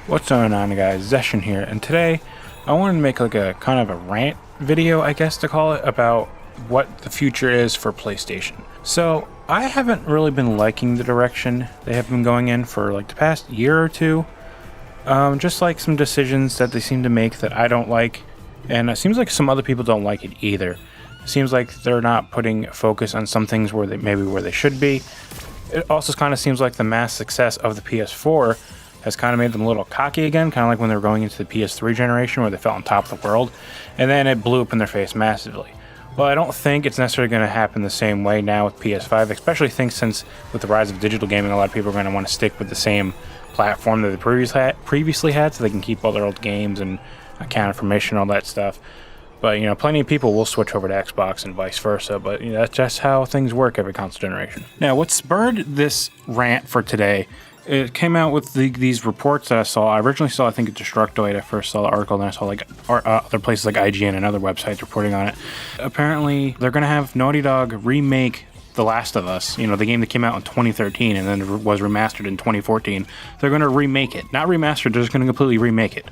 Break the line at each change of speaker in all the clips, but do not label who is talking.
What's going on, guys? Zestran here, and today I wanted to make like a kind of a rant video, I guess to call it, about what the future is for PlayStation. So I haven't really been liking the direction they have been going in for like the past year or two. Just like some decisions that they seem to make that I don't like, and it seems like some other people don't like it either. It seems like they're not putting focus on some things where they should be. It also kind of seems like the mass success of the PS4 has kind of made them a little cocky again, kind of like when they were going into the PS3 generation where they felt on top of the world, and then it blew up in their face massively. Well, I don't think it's necessarily going to happen the same way now with PS5, especially since with the rise of digital gaming, a lot of people are going to want to stick with the same platform that they previously had so they can keep all their old games and account information, all that stuff. But, plenty of people will switch over to Xbox and vice versa, but that's just how things work every console generation. Now, what spurred this rant for today, it came out with these reports that I saw. I originally saw, I think, Destructoid. I first saw the article, then I saw other places like IGN and other websites reporting on it. Apparently, they're going to have Naughty Dog remake The Last of Us, the game that came out in 2013 and then was remastered in 2014. They're going to remake it. Not remastered, they're just going to completely remake it.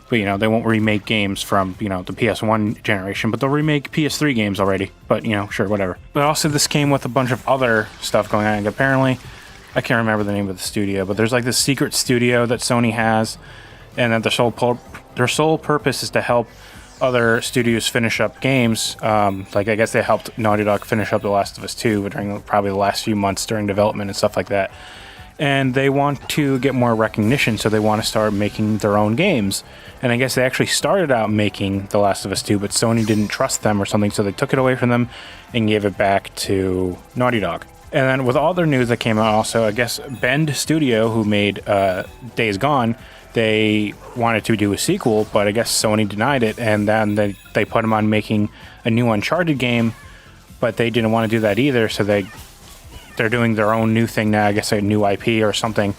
But, they won't remake games from, the PS1 generation, but they'll remake PS3 games already. But, sure, whatever. But also, this came with a bunch of other stuff going on. And apparently, I can't remember the name of the studio, but there's like this secret studio that Sony has, and that their sole purpose is to help other studios finish up games. I guess they helped Naughty Dog finish up The Last of Us 2 during probably the last few months during development and stuff like that. And they want to get more recognition, so they want to start making their own games. And I guess they actually started out making The Last of Us 2, but Sony didn't trust them or something, so they took it away from them and gave it back to Naughty Dog. And then with all their news that came out also, I guess Bend Studio, who made Days Gone, they wanted to do a sequel, but I guess Sony denied it, and then they put them on making a new Uncharted game, but they didn't want to do that either, so they're doing their own new thing now, I guess a new IP or something.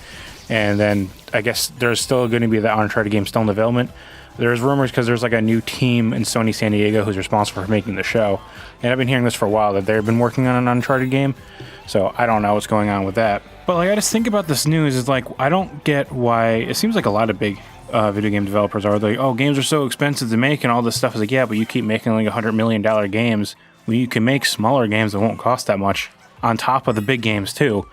And then I guess there's still going to be the Uncharted game still in development. There's rumors because there's like a new team in Sony San Diego who's responsible for making the show. And I've been hearing this for a while, that they've been working on an Uncharted game. So I don't know what's going on with that. But I just think about this news, is I don't get why, it seems like a lot of big video game developers are like, oh, games are so expensive to make and all this stuff. Is like, yeah, but you keep making like $100 million games when you can make smaller games that won't cost that much on top of the big games too.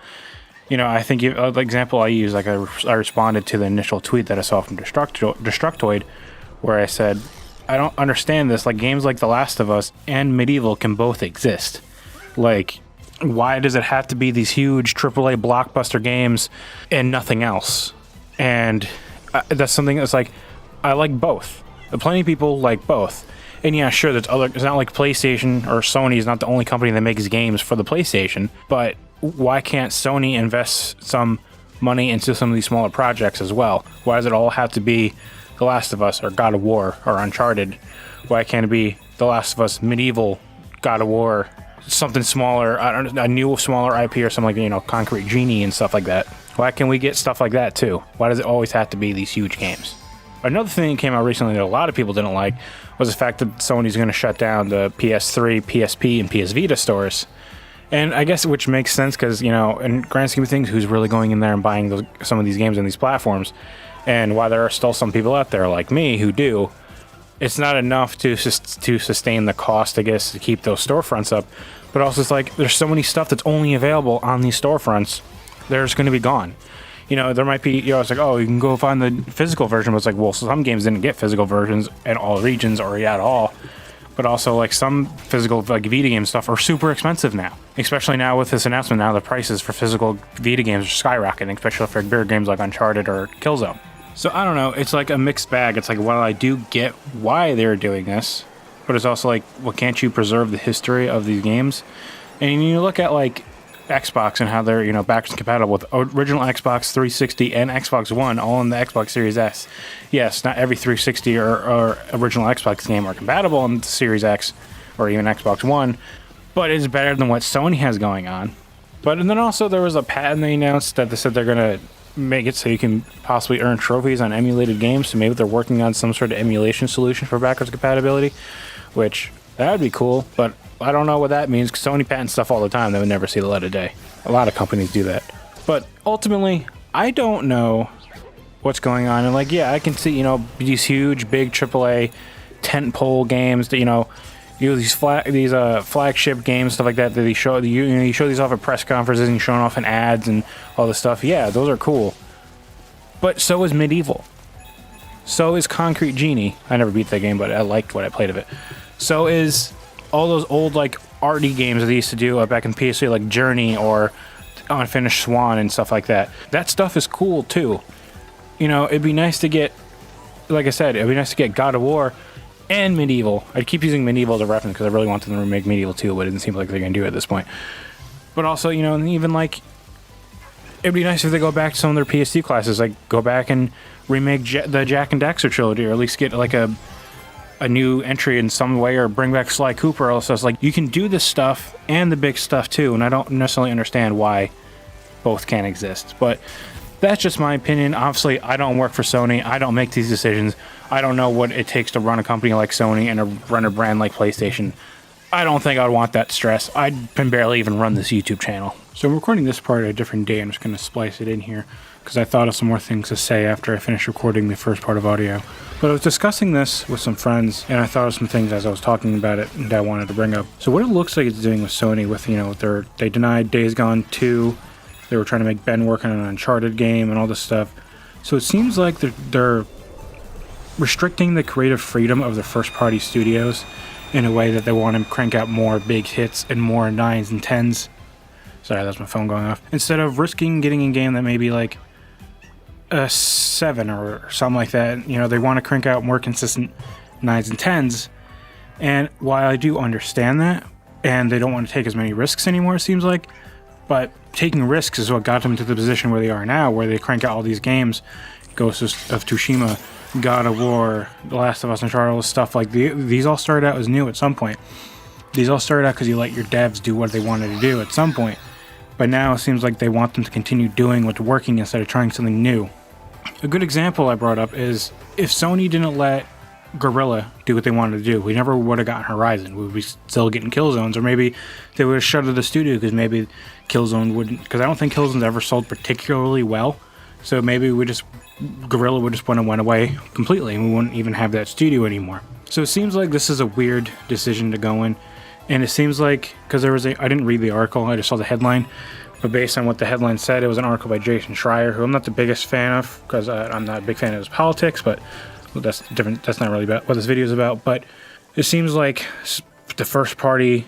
I think the example I use, I responded to the initial tweet that I saw from Destructoid, where I said, I don't understand this. Games like The Last of Us and Medieval can both exist. Why does it have to be these huge AAA blockbuster games and nothing else? And that's something that's I like both. Plenty of people like both. And yeah, sure, it's not like PlayStation or Sony is not the only company that makes games for the PlayStation, but why can't Sony invest some money into some of these smaller projects as well? Why does it all have to be The Last of Us or God of War or Uncharted? Why can't it be The Last of Us, Medieval, God of War, something smaller, a new smaller IP or something like, Concrete Genie and stuff like that? Why can't we get stuff like that too? Why does it always have to be these huge games? Another thing that came out recently that a lot of people didn't like was the fact that Sony's going to shut down the PS3, PSP, and PS Vita stores. And I guess which makes sense because, in grand scheme of things, who's really going in there and buying some of these games on these platforms? And while there are still some people out there like me who do, it's not enough to sustain the cost, I guess, to keep those storefronts up. But also it's there's so many stuff that's only available on these storefronts, there's going to be gone. There might be, it's like, oh, you can go find the physical version, but it's like, well, some games didn't get physical versions in all regions or at all. But also, some physical, Vita game stuff are super expensive now. Especially now with this announcement, now the prices for physical Vita games are skyrocketing, especially for bigger games like Uncharted or Killzone. So, I don't know, it's like a mixed bag. It's while I do get why they're doing this, but it's also well, can't you preserve the history of these games? And you look at, Xbox and how they're, backwards compatible with original Xbox 360 and Xbox One, all in the Xbox Series S. Yes, not every 360 or original Xbox game are compatible on the Series X or even Xbox One, but it's better than what Sony has going on. And then also there was a patent they announced that they said they're going to make it so you can possibly earn trophies on emulated games, so maybe they're working on some sort of emulation solution for backwards compatibility, which that would be cool, but I don't know what that means, because Sony patents stuff all the time that would never see the light of day. A lot of companies do that. But ultimately, I don't know what's going on. And like, yeah, I can see, you know, these huge, big AAA tentpole games that, you know, these flagship games, stuff like that, that they show, you show these off at press conferences and you're showing off in ads and all this stuff. Yeah, those are cool. But so is Medieval. So is Concrete Genie. I never beat that game, but I liked what I played of it. So is all those old, like, arty games that they used to do back in PS3, like Journey or Unfinished Swan and stuff like that. That stuff is cool, too. You know, it'd be nice to get, like I said, it'd be nice to get God of War and Medieval. I'd keep using Medieval as a reference because I really want them to remake Medieval 2, but it doesn't seem like they're going to do it at this point. But also, you know, and even, like, it'd be nice if they go back to some of their PS2 classes, like go back and remake the Jak and Daxter trilogy, or at least get, like, a new entry in some way, or bring back Sly Cooper. Also, it's like you can do this stuff and the big stuff too, and I don't necessarily understand why both can't exist. But that's just my opinion. Obviously, I don't work for Sony. I don't make these decisions. I don't know what it takes to run a company like Sony and run a brand like PlayStation. I don't think I'd want that stress. I can barely even run this YouTube channel. So I'm recording this part at a different day. I'm just going to splice it in here because I thought of some more things to say after I finished recording the first part of audio. But I was discussing this with some friends, and I thought of some things as I was talking about it that I wanted to bring up. So what it looks like it's doing with Sony, with, you know, they denied Days Gone 2. They were trying to make Ben work on an Uncharted game and all this stuff. So it seems like they're restricting the creative freedom of the first-party studios in a way that they want to crank out more big hits and more 9s and 10s. Sorry, that's my phone going off. Instead of risking getting a game that may be like a 7 or something like that, you know, they want to crank out more consistent 9s and 10s. And while I do understand that, and they don't want to take as many risks anymore, it seems like, but taking risks is what got them to the position where they are now, where they crank out all these games, Ghost of Tsushima, God of War, The Last of Us, Uncharted, all this stuff. Like, these all started out as new at some point. These all started out because you let your devs do what they wanted to do at some point. But now it seems like they want them to continue doing what's working instead of trying something new. A good example I brought up is if Sony didn't let Guerrilla do what they wanted to do, we never would have gotten Horizon. We would be still getting Killzones, or maybe they would have shuttered the studio because maybe Killzone wouldn't, because I don't think Killzone's ever sold particularly well. So maybe Guerrilla would just went away completely and we wouldn't even have that studio anymore. So it seems like this is a weird decision to go in. And it seems like, because I didn't read the article, I just saw the headline, but based on what the headline said, it was an article by Jason Schreier, who I'm not the biggest fan of, because I'm not a big fan of his politics, but that's different. That's not really about what this video is about. But it seems like the first party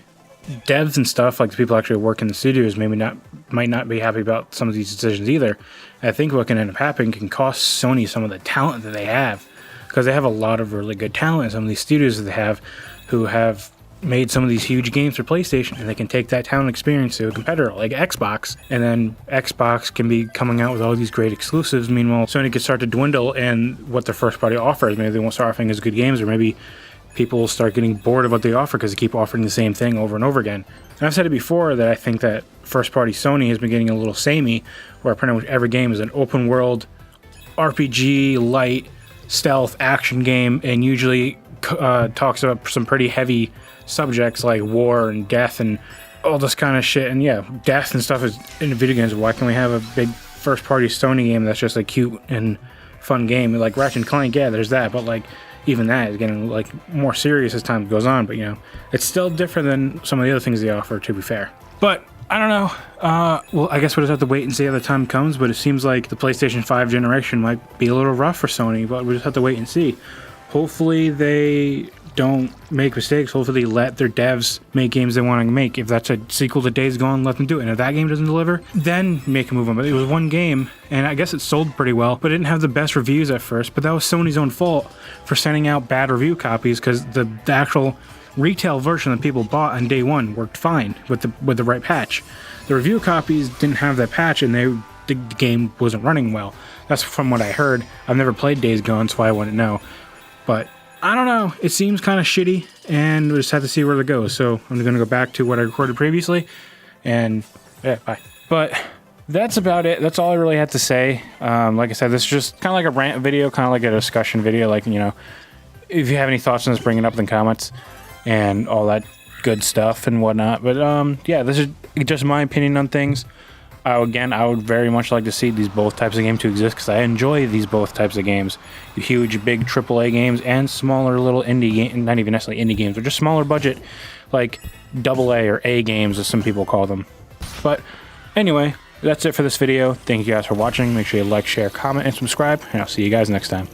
devs and stuff, like the people actually work in the studios, might not be happy about some of these decisions either. And I think what can end up happening can cost Sony some of the talent that they have, because they have a lot of really good talent in some of these studios that they have, who have made some of these huge games for PlayStation, and they can take that talent experience to a competitor like Xbox, and then Xbox can be coming out with all these great exclusives. Meanwhile, Sony could start to dwindle in what their first party offers. Maybe they won't start offering as good games, or maybe people will start getting bored of what they offer because they keep offering the same thing over and over again. And I've said it before that I think that first party Sony has been getting a little samey, where pretty much every game is an open world RPG light stealth action game, and usually talks about some pretty heavy subjects like war and death and all this kind of shit. And yeah, death and stuff is in the video games. Why can't we have a big first party Sony game that's just a cute and fun game? Like Ratchet and Clank, yeah, there's that, but like even that is getting like more serious as time goes on. But you know, it's still different than some of the other things they offer, to be fair. But I don't know. Well, I guess we'll just have to wait and see how the time comes, but it seems like the PlayStation 5 generation might be a little rough for Sony, but we'll just have to wait and see. Hopefully they don't make mistakes. Hopefully they let their devs make games they want to make. If that's a sequel to Days Gone, let them do it. And if that game doesn't deliver, then make a move on. But it was one game, and I guess it sold pretty well, but it didn't have the best reviews at first. But that was Sony's own fault for sending out bad review copies, because the actual retail version that people bought on day one worked fine with the right patch. The review copies didn't have that patch, and the game wasn't running well. That's from what I heard. I've never played Days Gone, so I wouldn't know. But I don't know. It seems kind of shitty, and we'll just have to see where it goes. So I'm going to go back to what I recorded previously, and yeah, bye. But that's about it. That's all I really had to say. Like I said, this is just kind of like a rant video, kind of like a discussion video. Like, you know, if you have any thoughts on this, bring it up in the comments and all that good stuff and whatnot. But yeah, this is just my opinion on things. Again, I would very much like to see these both types of games to exist because I enjoy these both types of games. Huge, big AAA games and smaller little indie games, not even necessarily indie games, but just smaller budget, like AA or A games as some people call them. But anyway, that's it for this video. Thank you guys for watching. Make sure you like, share, comment, and subscribe, and I'll see you guys next time.